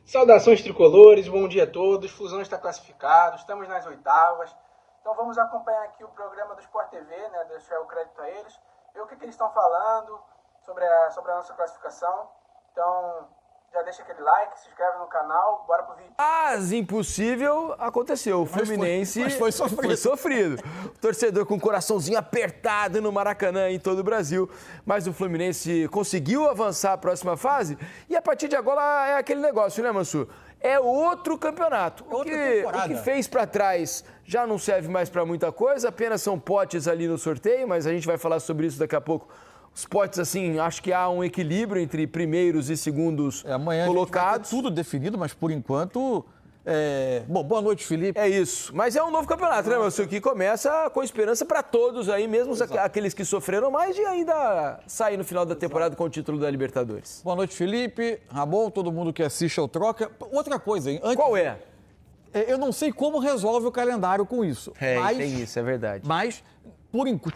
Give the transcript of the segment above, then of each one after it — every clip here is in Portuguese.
Saudações tricolores, bom dia a todos. Flusão está classificado, estamos nas oitavas. Então vamos acompanhar aqui o programa do Sport TV, né? Deixar o crédito a eles, ver o que eles estão falando sobre a nossa classificação. Então já deixa aquele like, se inscreve no canal, bora pro vídeo. Mas impossível aconteceu. O Fluminense foi sofrido. O torcedor com o coraçãozinho apertado no Maracanã em todo o Brasil. Mas o Fluminense conseguiu avançar a próxima fase e a partir de agora é aquele negócio, né, Mansur? É outro campeonato. O que fez para trás já não serve mais para muita coisa, apenas são potes ali no sorteio, mas a gente vai falar sobre isso daqui a pouco. Os potes, assim, acho que há um equilíbrio entre primeiros e segundos amanhã colocados. Tudo definido, mas por enquanto... Bom, boa noite, Felipe. É isso. Mas é um novo campeonato, né, meu senhor? Que começa com esperança para todos aí, mesmo aqueles que sofreram mais, de ainda sair no final da temporada com o título da Libertadores. Boa noite, Felipe. Ramon, todo mundo que assiste ao Troca. Outra coisa, hein? Qual é? Eu não sei como resolve o calendário com isso. Tem isso, é verdade. Mas,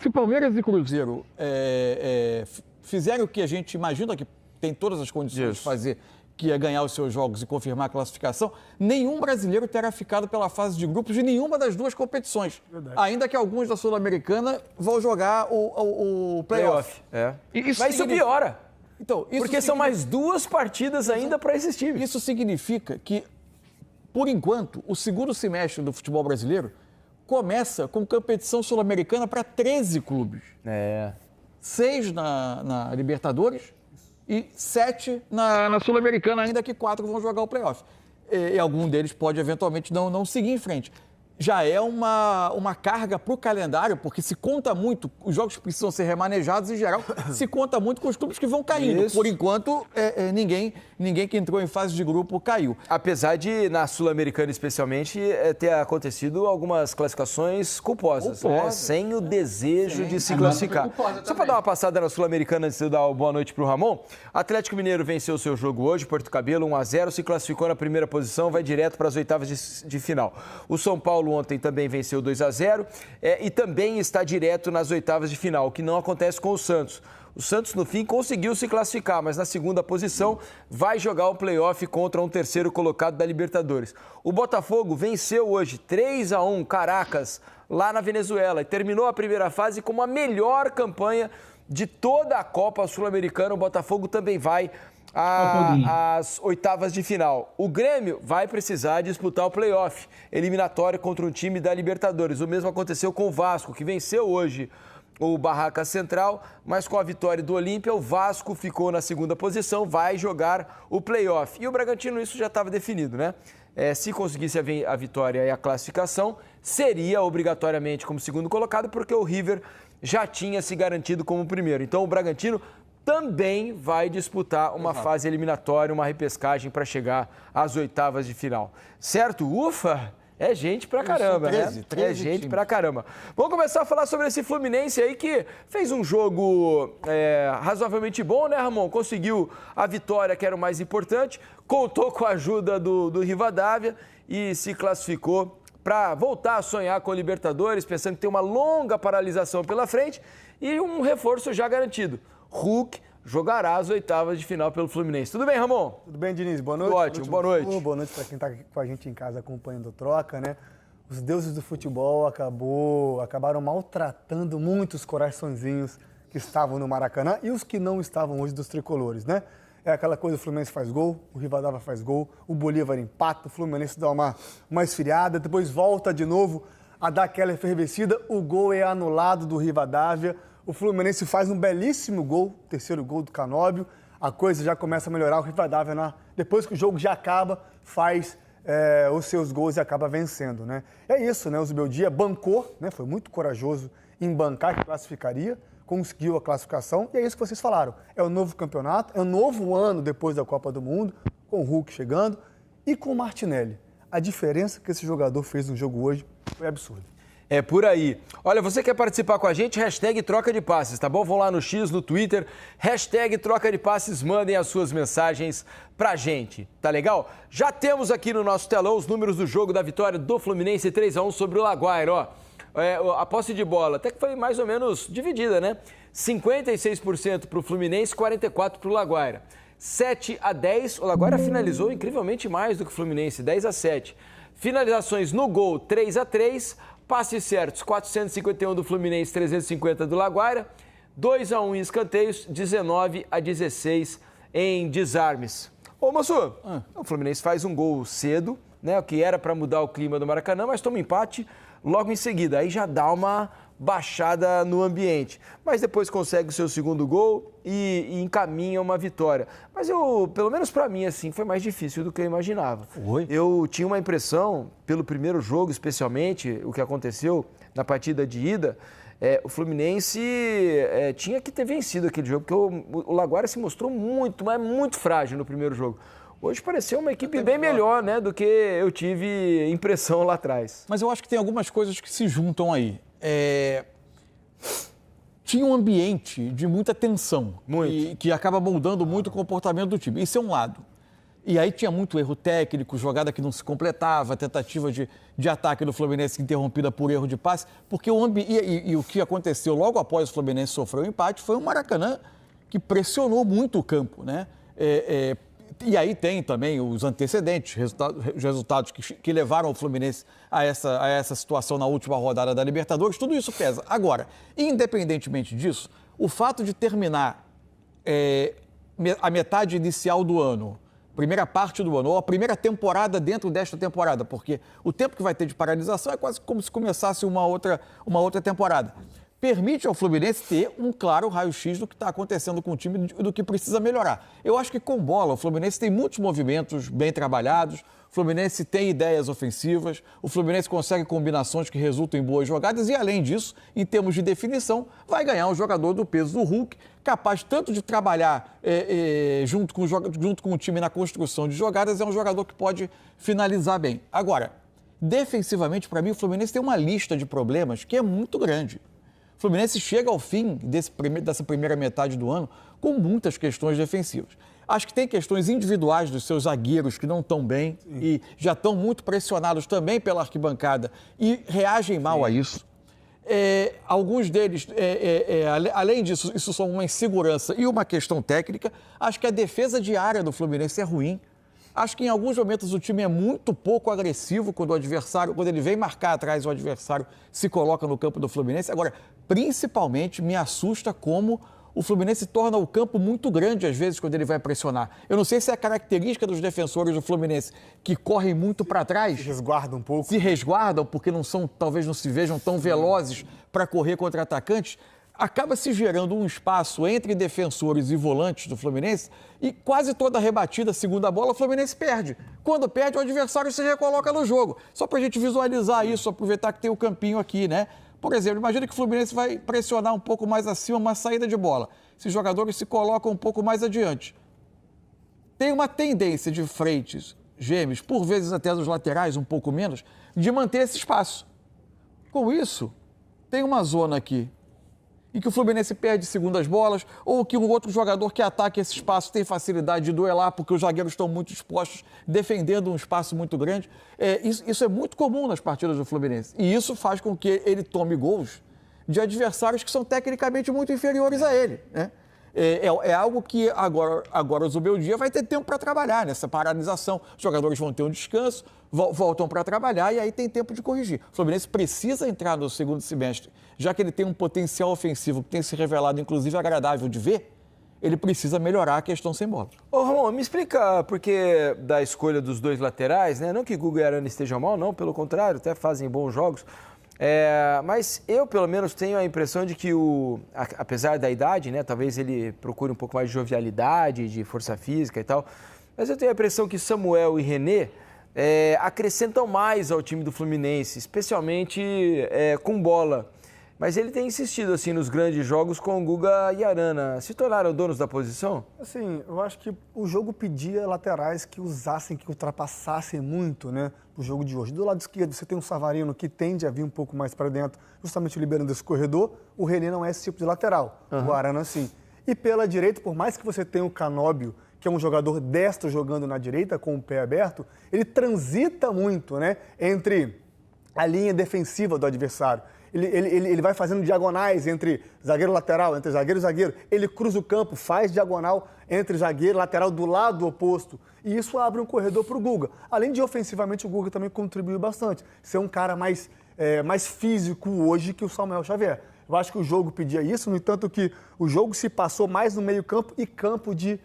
se Palmeiras e Cruzeiro fizerem o que a gente imagina que tem todas as condições de fazer, que é ganhar os seus jogos e confirmar a classificação, nenhum brasileiro terá ficado pela fase de grupos de nenhuma das duas competições. Verdade. Ainda que alguns da Sul-Americana vão jogar o play-off. Mas isso piora. Então, porque são mais duas partidas ainda para esses times. Isso significa que, por enquanto, o segundo semestre do futebol brasileiro começa com competição sul-americana para 13 clubes. 6 na Libertadores e 7 na Sul-Americana, ainda que 4 vão jogar o playoff. E algum deles pode, eventualmente, não seguir em frente. Já é uma carga para o calendário, porque se conta muito, os jogos precisam ser remanejados em geral, se conta muito com os clubes que vão caindo. Isso. Por enquanto, ninguém que entrou em fase de grupo caiu. Apesar de, na Sul-Americana especialmente, ter acontecido algumas classificações culposas. Né? Sem o desejo de se classificar. Só para dar uma passada na Sul-Americana antes de eu dar uma boa noite para o Ramon, Atlético Mineiro venceu o seu jogo hoje, Porto Cabelo 1-0, se classificou na primeira posição, vai direto para as oitavas de final. O São Paulo ontem também venceu 2-0 e também está direto nas oitavas de final, o que não acontece com o Santos. O Santos, no fim, conseguiu se classificar, mas na segunda posição vai jogar o play-off contra um terceiro colocado da Libertadores. O Botafogo venceu hoje 3-1 Caracas, lá na Venezuela, e terminou a primeira fase com a melhor campanha de toda a Copa Sul-Americana. O Botafogo também vai às oitavas de final. O Grêmio vai precisar disputar o play-off eliminatório contra um time da Libertadores. O mesmo aconteceu com o Vasco, que venceu hoje o Barraca Central, mas com a vitória do Olímpia, o Vasco ficou na segunda posição, vai jogar o play-off. E o Bragantino, isso já estava definido, né? Se conseguisse a vitória e a classificação, seria obrigatoriamente como segundo colocado, porque o River já tinha se garantido como primeiro. Então o Bragantino também vai disputar uma fase eliminatória, uma repescagem para chegar às oitavas de final. Certo? Ufa! É gente pra caramba, 13 é gente times pra caramba. Vamos começar a falar sobre esse Fluminense aí que fez um jogo razoavelmente bom, né, Ramon? Conseguiu a vitória, que era o mais importante, contou com a ajuda do Rivadavia e se classificou para voltar a sonhar com o Libertadores, pensando que tem uma longa paralisação pela frente e um reforço já garantido. Hulk jogará as oitavas de final pelo Fluminense. Tudo bem, Ramon? Tudo bem, Diniz? Boa noite. Ótimo, boa noite. Boa noite para quem está com a gente em casa acompanhando o Troca, né? Os deuses do futebol acabaram maltratando muitos coraçõezinhos que estavam no Maracanã e os que não estavam hoje dos tricolores, né? É aquela coisa, o Fluminense faz gol, o Rivadavia faz gol, o Bolívar empata, o Fluminense dá uma esfriada, depois volta de novo a dar aquela efervescida, o gol é anulado do Rivadavia. O Fluminense faz um belíssimo gol, terceiro gol do Canóbio. A coisa já começa a melhorar. O Rivadavia, depois que o jogo já acaba, faz os seus gols e acaba vencendo, né? É isso, né? O Zubeldia bancou, né? Foi muito corajoso em bancar que classificaria, conseguiu a classificação. E é isso que vocês falaram. É o novo campeonato, é o novo ano depois da Copa do Mundo, com o Hulk chegando e com o Martinelli. A diferença que esse jogador fez no jogo hoje foi absurda. É por aí. Olha, você quer participar com a gente? Hashtag Troca de Passes, tá bom? Vão lá no X, no Twitter, hashtag Troca de Passes, mandem as suas mensagens pra gente, tá legal? Já temos aqui no nosso telão os números do jogo da vitória do Fluminense 3-1 sobre o Laguaira, ó. A posse de bola até que foi mais ou menos dividida, né? 56% pro Fluminense, 44% pro Laguaira. 7-10. O Laguaira finalizou incrivelmente mais do que o Fluminense, 10-7. Finalizações no gol, 3-3. Passes certos, 451 do Fluminense, 350 do Laguaira. 2-1 em escanteios, 19-16 em desarmes. Ô, Massu, o Fluminense faz um gol cedo, né? O que era para mudar o clima do Maracanã, mas toma empate logo em seguida. Aí já dá uma baixada no ambiente. Mas depois consegue o seu segundo gol e encaminha uma vitória. Mas pelo menos para mim, assim, foi mais difícil do que eu imaginava. Eu tinha uma impressão, pelo primeiro jogo especialmente, o que aconteceu na partida de ida, o Fluminense tinha que ter vencido aquele jogo, porque o Laguaira se mostrou muito, mas muito frágil no primeiro jogo. Hoje pareceu uma equipe bem melhor, né, do que eu tive impressão lá atrás. Mas eu acho que tem algumas coisas que se juntam aí. Tinha um ambiente de muita tensão, que acaba moldando muito o comportamento do time. Isso é um lado. E aí tinha muito erro técnico, jogada que não se completava, tentativa de ataque do Fluminense interrompida por erro de passe, porque o que aconteceu logo após o Fluminense sofrer o empate foi um Maracanã que pressionou muito o campo, né? E aí tem também os antecedentes, resultados que levaram o Fluminense a essa situação na última rodada da Libertadores, tudo isso pesa. Agora, independentemente disso, o fato de terminar a metade inicial do ano, primeira parte do ano, ou a primeira temporada dentro desta temporada, porque o tempo que vai ter de paralisação é quase como se começasse uma outra temporada. Permite ao Fluminense ter um claro raio-x do que está acontecendo com o time e do que precisa melhorar. Eu acho que com bola, o Fluminense tem muitos movimentos bem trabalhados, o Fluminense tem ideias ofensivas, o Fluminense consegue combinações que resultam em boas jogadas e, além disso, em termos de definição, vai ganhar um jogador do peso do Hulk, capaz tanto de trabalhar junto com o time na construção de jogadas, é um jogador que pode finalizar bem. Agora, defensivamente, para mim, o Fluminense tem uma lista de problemas que é muito grande. O Fluminense chega ao fim dessa primeira metade do ano com muitas questões defensivas. Acho que tem questões individuais dos seus zagueiros que não estão bem e já estão muito pressionados também pela arquibancada e reagem mal a isso. Alguns deles, além disso, isso são uma insegurança e uma questão técnica. Acho que a defesa diária do Fluminense é ruim. Acho que em alguns momentos o time é muito pouco agressivo quando ele vem marcar atrás, o adversário se coloca no campo do Fluminense. Agora, principalmente, me assusta como o Fluminense torna o campo muito grande, às vezes, quando ele vai pressionar. Eu não sei se é a característica dos defensores do Fluminense, que correm muito para trás. Se resguardam um pouco. Se resguardam, porque talvez não se vejam tão velozes para correr contra atacantes. Acaba se gerando um espaço entre defensores e volantes do Fluminense e quase toda rebatida, segunda bola, o Fluminense perde. Quando perde, o adversário se recoloca no jogo. Só para a gente visualizar isso, aproveitar que tem o campinho aqui, né? Por exemplo, imagina que o Fluminense vai pressionar um pouco mais acima uma saída de bola. Esses jogadores se colocam um pouco mais adiante. Tem uma tendência de frentes, gêmeos, por vezes até dos laterais, um pouco menos, de manter esse espaço. Com isso, tem uma zona aqui em que o Fluminense perde segundas bolas, ou que um outro jogador que ataque esse espaço tem facilidade de duelar, porque os zagueiros estão muito expostos, defendendo um espaço muito grande. Isso é muito comum nas partidas do Fluminense. E isso faz com que ele tome gols de adversários que são tecnicamente muito inferiores a ele, né? É algo que agora o Zubeldia vai ter tempo para trabalhar nessa paralisação. Os jogadores vão ter um descanso, voltam para trabalhar e aí tem tempo de corrigir. O Fluminense precisa entrar no segundo semestre, já que ele tem um potencial ofensivo que tem se revelado, inclusive, agradável de ver, ele precisa melhorar a questão sem bola. Ô, Ramon, me explica por que da escolha dos dois laterais, né? Não que Guga e Arana estejam mal, não, pelo contrário, até fazem bons jogos. Mas eu, pelo menos, tenho a impressão de que, apesar da idade, né, talvez ele procure um pouco mais de jovialidade, de força física e tal, mas eu tenho a impressão que Samuel e René acrescentam mais ao time do Fluminense, especialmente com bola. Mas ele tem insistido assim nos grandes jogos com Guga e Arana. Se tornaram donos da posição? Assim, eu acho que o jogo pedia laterais que usassem, que ultrapassassem muito, né? O jogo de hoje. Do lado esquerdo você tem um Savarino que tende a vir um pouco mais para dentro, justamente liberando esse corredor. O René não é esse tipo de lateral. O Arana sim. E pela direita, por mais que você tenha o Canóbio, que é um jogador destro jogando na direita, com o pé aberto, ele transita muito, né? Entre a linha defensiva do adversário. ele vai fazendo diagonais entre zagueiro e lateral, entre zagueiro e zagueiro. Ele cruza o campo, faz diagonal entre zagueiro e lateral do lado oposto. E isso abre um corredor para o Guga. Além de, ofensivamente, o Guga também contribuiu bastante. Ser um cara mais físico hoje que o Samuel Xavier. Eu acho que o jogo pedia isso, no entanto que o jogo se passou mais no meio-campo e campo de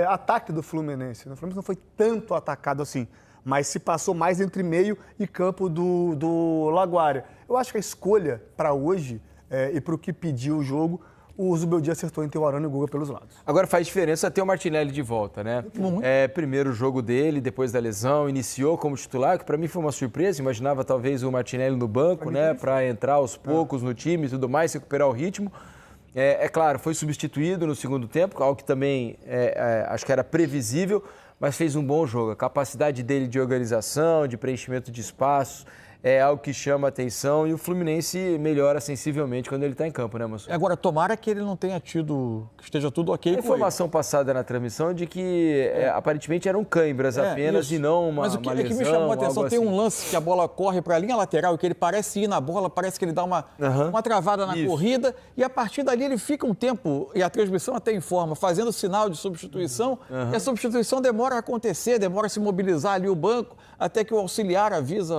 ataque do Fluminense. O Fluminense não foi tanto atacado assim, mas se passou mais entre meio e campo do Laguária. Eu acho que a escolha para hoje e para o que pediu o jogo, o Zubeldia acertou entre o Arana e o Guga pelos lados. Agora faz diferença ter o Martinelli de volta, né? Primeiro jogo dele, depois da lesão, iniciou como titular, que para mim foi uma surpresa. Imaginava talvez o Martinelli no banco, né? Para entrar aos poucos no time e tudo mais, recuperar o ritmo. Claro, foi substituído no segundo tempo, algo que também acho que era previsível, mas fez um bom jogo. A capacidade dele de organização, de preenchimento de espaços, é algo que chama a atenção e o Fluminense melhora sensivelmente quando ele está em campo, né, Mansur? Agora, tomara que ele não tenha tido, que esteja tudo ok com ele. A informação passada na transmissão de que aparentemente eram câimbras apenas isso. E não uma lesão. Mas o que me chamou a atenção, tem um lance que a bola corre para a linha lateral e que ele parece ir na bola, parece que ele dá uma travada na corrida e a partir dali ele fica um tempo, e a transmissão até informa, fazendo sinal de substituição e a substituição demora a acontecer, demora a se mobilizar ali o banco, até que o auxiliar avisa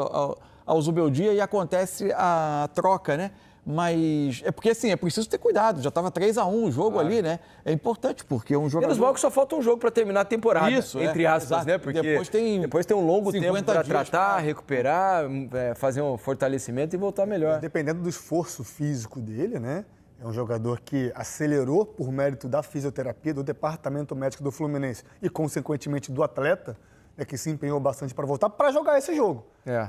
ao Zubeldia e acontece a troca, né? Mas é porque, assim, é preciso ter cuidado. Já estava 3-1 o jogo ali, né? É importante, porque é um jogador... Menos mal que só falta um jogo para terminar a temporada, entre aspas, né? Porque depois tem um longo tempo para tratar, recuperar, fazer um fortalecimento e voltar melhor. Dependendo do esforço físico dele, né? É um jogador que acelerou por mérito da fisioterapia, do departamento médico do Fluminense e, consequentemente, do atleta, que se empenhou bastante para voltar para jogar esse jogo.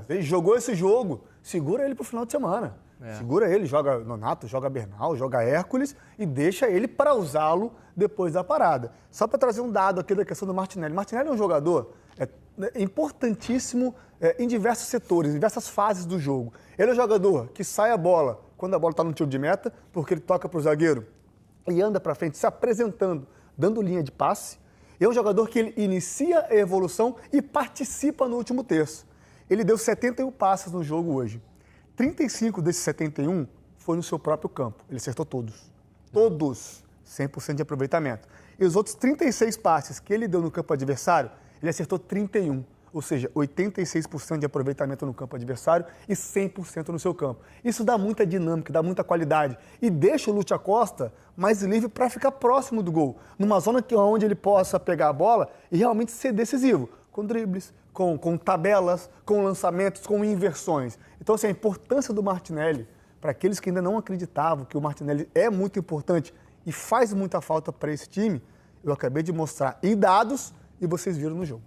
Ele jogou esse jogo, segura ele para o final de semana. Segura ele, joga Nonato, joga Bernal, joga Hércules e deixa ele para usá-lo depois da parada. Só para trazer um dado aqui da questão do Martinelli. Martinelli é um jogador importantíssimo em diversos setores, em diversas fases do jogo. Ele é um jogador que sai a bola quando a bola está no tiro de meta, porque ele toca para o zagueiro e anda para frente, se apresentando, dando linha de passe. É um jogador que ele inicia a evolução e participa no último terço. Ele deu 71 passes no jogo hoje. 35 desses 71 foi no seu próprio campo. Ele acertou todos. Todos. 100% de aproveitamento. E os outros 36 passes que ele deu no campo adversário, ele acertou 31. Ou seja, 86% de aproveitamento no campo adversário e 100% no seu campo. Isso dá muita dinâmica, dá muita qualidade e deixa o Lúcio Acosta mais livre para ficar próximo do gol, numa zona onde ele possa pegar a bola e realmente ser decisivo, com dribles, com tabelas, com lançamentos, com inversões. Então, assim, a importância do Martinelli, para aqueles que ainda não acreditavam que o Martinelli é muito importante e faz muita falta para esse time, eu acabei de mostrar em dados e vocês viram no jogo.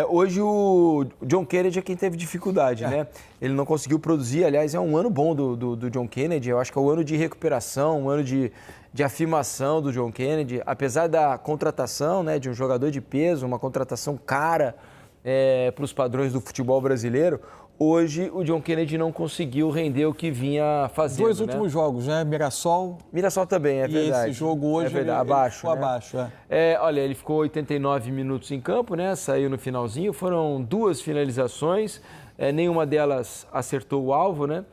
Hoje o John Kennedy é quem teve dificuldade, né? Ele não conseguiu produzir, aliás, é um ano bom do John Kennedy, eu acho que é um ano de recuperação, um ano de afirmação do John Kennedy, apesar da contratação, né, de um jogador de peso, uma contratação cara para os padrões do futebol brasileiro. Hoje o John Kennedy não conseguiu render o que vinha fazendo. Dois últimos jogos, né? Mirassol também, é verdade. E esse jogo hoje ele abaixo, ficou né? abaixo. Olha, ele ficou 89 minutos em campo, né? Saiu no finalzinho, foram 2 finalizações, nenhuma delas acertou o alvo, né?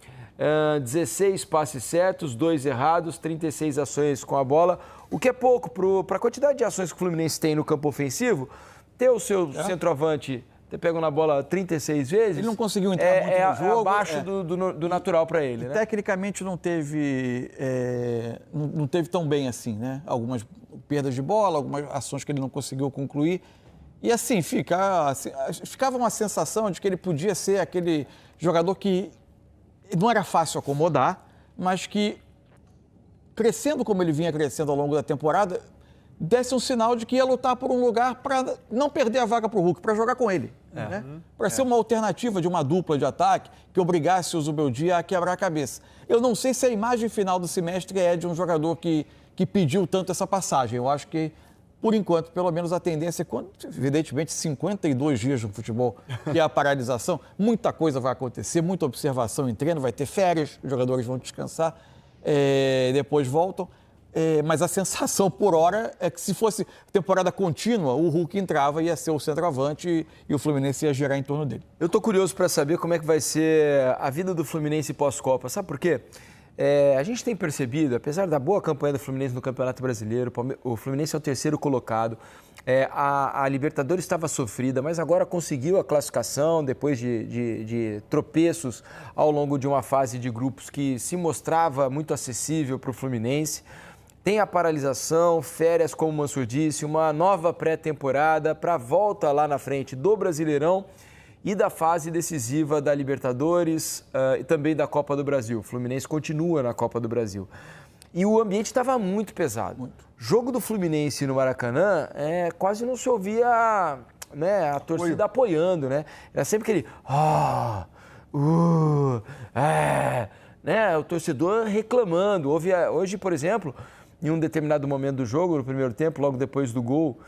16 passes certos, 2 errados, 36 ações com a bola, o que é pouco para a quantidade de ações que o Fluminense tem no campo ofensivo. Ter o seu centroavante... Você pega na bola 36 vezes... Ele não conseguiu entrar muito no jogo. Abaixo do natural para ele, né? Tecnicamente não teve tão bem assim, né? Algumas perdas de bola, algumas ações que ele não conseguiu concluir. E assim, ficava uma sensação de que ele podia ser aquele jogador que não era fácil acomodar, mas que, crescendo como ele vinha crescendo ao longo da temporada, desse um sinal de que ia lutar por um lugar para não perder a vaga para o Hulk, para jogar com ele. Né? Para ser uma alternativa de uma dupla de ataque que obrigasse o Zubeldia a quebrar a cabeça. Eu não sei se a imagem final do semestre é de um jogador que pediu tanto essa passagem. Eu acho que, por enquanto, pelo menos a tendência é, evidentemente, 52 dias no futebol, que é a paralisação, muita coisa vai acontecer, muita observação em treino, vai ter férias, os jogadores vão descansar, depois voltam. Mas a sensação por hora é que se fosse temporada contínua, o Hulk entrava, ia ser o centroavante e o Fluminense ia girar em torno dele. Eu estou curioso para saber como é que vai ser a vida do Fluminense pós-Copa. Sabe por quê? A gente tem percebido, apesar da boa campanha do Fluminense no Campeonato Brasileiro, o Fluminense é o terceiro colocado, a Libertadores estava sofrida, mas agora conseguiu a classificação depois de tropeços ao longo de uma fase de grupos que se mostrava muito acessível para o Fluminense. Tem a paralisação, férias, como o Mansur disse, uma nova pré-temporada para a volta lá na frente do Brasileirão e da fase decisiva da Libertadores e também da Copa do Brasil. O Fluminense continua na Copa do Brasil. E o ambiente estava muito pesado. Muito. Jogo do Fluminense no Maracanã, quase não se ouvia, né, a torcida apoiando, né? Era sempre aquele... né, o torcedor reclamando. Hoje, por exemplo, em um determinado momento do jogo, no primeiro tempo, logo depois do gol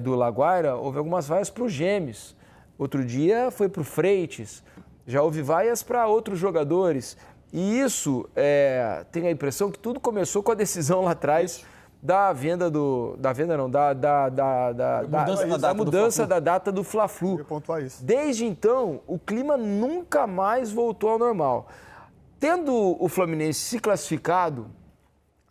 do Laguaira, houve algumas vaias para os Gêmeos. Outro dia foi para o Freitas. Já houve vaias para outros jogadores. E isso, tenho a impressão que tudo começou com a decisão lá atrás da venda da mudança da data do Fla-Flu. Eu ia pontuar isso. Desde então, o clima nunca mais voltou ao normal. Tendo o Fluminense se classificado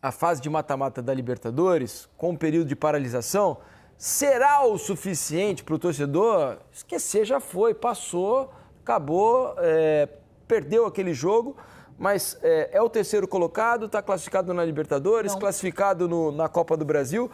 à fase de mata-mata da Libertadores, com um período de paralisação, será o suficiente para o torcedor esquecer? Já foi, passou, acabou, perdeu aquele jogo, mas é o terceiro colocado, está classificado na Libertadores, classificado na Copa do Brasil.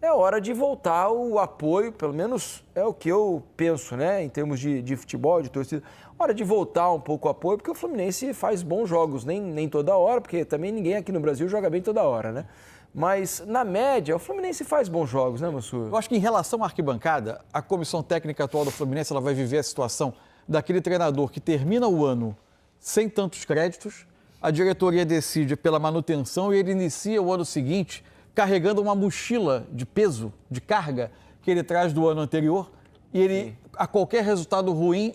É hora de voltar o apoio, pelo menos é o que eu penso, né, em termos de futebol, de torcida. Hora de voltar um pouco o apoio, porque o Fluminense faz bons jogos, nem toda hora, porque também ninguém aqui no Brasil joga bem toda hora, né? Mas, na média, o Fluminense faz bons jogos, né, Mansur? Eu acho que em relação à arquibancada, a comissão técnica atual do Fluminense ela vai viver a situação daquele treinador que termina o ano sem tantos créditos, a diretoria decide pela manutenção e ele inicia o ano seguinte carregando uma mochila de peso, de carga, que ele traz do ano anterior e ele, a qualquer resultado ruim,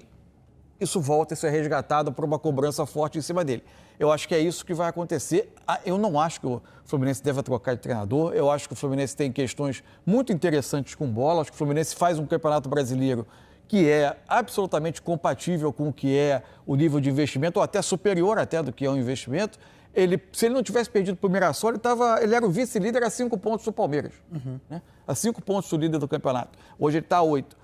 isso é resgatado por uma cobrança forte em cima dele. Eu acho que é isso que vai acontecer. Eu não acho que o Fluminense deva trocar de treinador. Eu acho que o Fluminense tem questões muito interessantes com bola. Acho que o Fluminense faz um campeonato brasileiro que é absolutamente compatível com o que é o nível de investimento, ou até superior até do que é o investimento. Se ele não tivesse perdido para o Mirassol, ele era o vice-líder a 5 pontos do Palmeiras. Né? A 5 pontos do líder do campeonato. Hoje ele está a 8.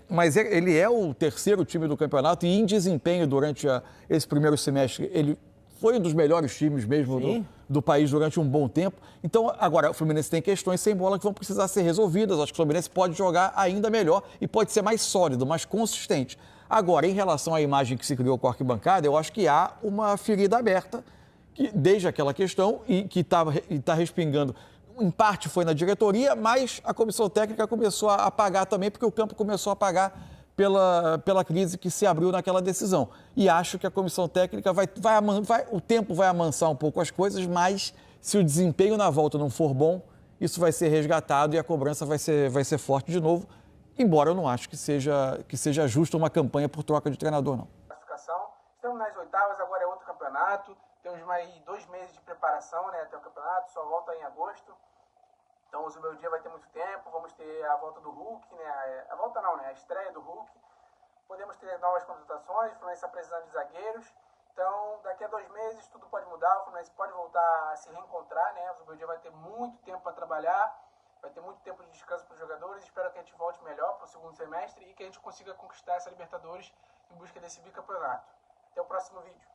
Mas ele é o terceiro time do campeonato e em desempenho durante esse primeiro semestre ele foi um dos melhores times mesmo do país durante um bom tempo. Então agora o Fluminense tem questões sem bola que vão precisar ser resolvidas. Acho que o Fluminense pode jogar ainda melhor e pode ser mais sólido, mais consistente. Agora, em relação à imagem que se criou com a arquibancada, eu acho que há uma ferida aberta desde aquela questão e que está respingando. Em parte foi na diretoria, mas a comissão técnica começou a pagar também, porque o campo começou a pagar pela crise que se abriu naquela decisão. E acho que a comissão técnica o tempo vai amansar um pouco as coisas, mas se o desempenho na volta não for bom, isso vai ser resgatado e a cobrança vai ser forte de novo, embora eu não acho que seja justa uma campanha por troca de treinador, não. Classificação, estamos nas oitavas, agora é outro campeonato. Temos mais 2 meses de preparação, né, até o campeonato, só volta em agosto. Então o meu dia vai ter muito tempo, vamos ter a volta do Hulk, né, a estreia do Hulk. Podemos ter novas contratações, o Fluminense está precisando de zagueiros. Então daqui a 2 meses tudo pode mudar, o Fluminense pode voltar a se reencontrar, né, o meu dia vai ter muito tempo para trabalhar, vai ter muito tempo de descanso para os jogadores. Espero que a gente volte melhor para o segundo semestre e que a gente consiga conquistar essa Libertadores em busca desse bicampeonato. Até o próximo vídeo.